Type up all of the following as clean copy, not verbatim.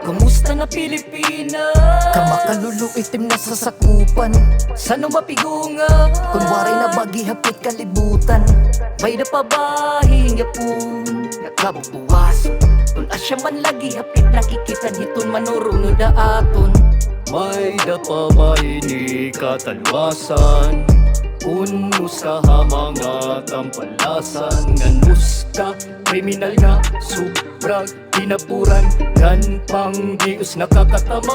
Kumusta na Pilipinas? Kamakalulu itim na sasakupan, Sano mapigunga? kunwari na bagi hapit kalibutan. May napabahi nga po nakabubuwas. Kung asya man lagi hapit nakikita hiton manurunod na aton. May napabahi ni katalwasan, Uska mga tampalasan. Ngan Uska, kriminal nga subrag tinapuran. Ngan panggius nakakatamay.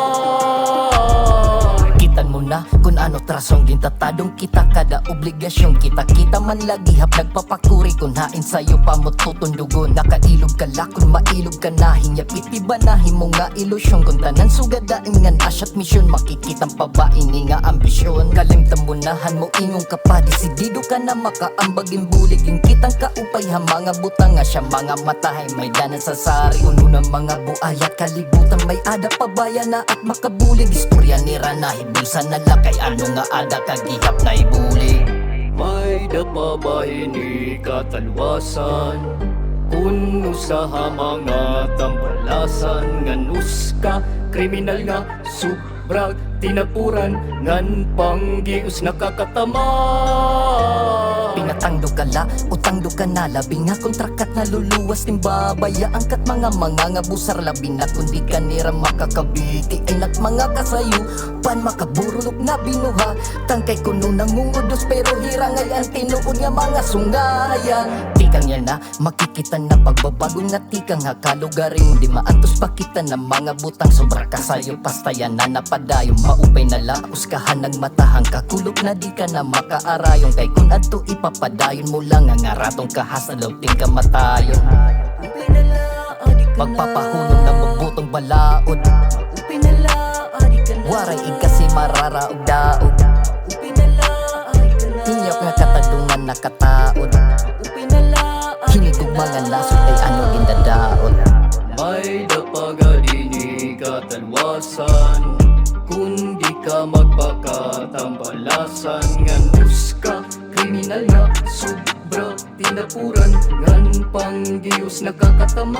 Kitan mo na kung ano trasong gintatadong kita. Kada obligasyon kita, kita man lagi hap nagpapakuri. Kung hain sa'yo pa mo tutundugon, nakailog ka la kung mailog ka na. Hinyapit ibanahin mo nga ilusyon, kung tanan sugadain ngan asyat misyon. Makikitang pabaini nga ambisyon, kalimtan mo nahan mo ingong ka pa. Desidido ka na makaambagin bulig. Yung kitang kaupay ha mga butang nga siya mga matahay. May danan sa sari, uno ng mga buayat kalibutan. May ada pabaya na at makabulig. Istorya ni Ranahid bulsa na lakay, ano nga ada kagihap na ibuli. May napabahi ni katalwasan, Uska mga tampalasan. Ngan Uska, kriminal nga subrag tinapuran. Ngan panggius nakakatamay. Pinatangdo ka la, utangdo ka na. Labi nga kontrakat na luluwas timbabayaan kat mga nga busar. Labi na kundi ka nira makakabiti ay nat mga kasayo pan makaburulok na binuha. Tangkay kuno nangungudos pero hirangay ang tinuod nga mga sungayan. Tikang yan na makikita na pagbabago nga tikang nga kalugaring. Di maantos pa kita na mga butang sobra kasayo. Pastayan na napadayon maupay na la. Uskahan ng matahang kakulog na di ka na makaarayong. Kay kun adto ipapadayon mo lang ang aratong kahasalaw ting kamatayon. Pagpapahunon na magbutong balaod, waray igkasi marara og daog. Inyok nga katadungan nakataod, hinigog mga lasod ay ano gindadaot. May napagali ni katalwasan, kundi ka magpakatampalasan. Ngan Uska, kriminal nga sobra tinapuran. Ngan panggius nakakatamay.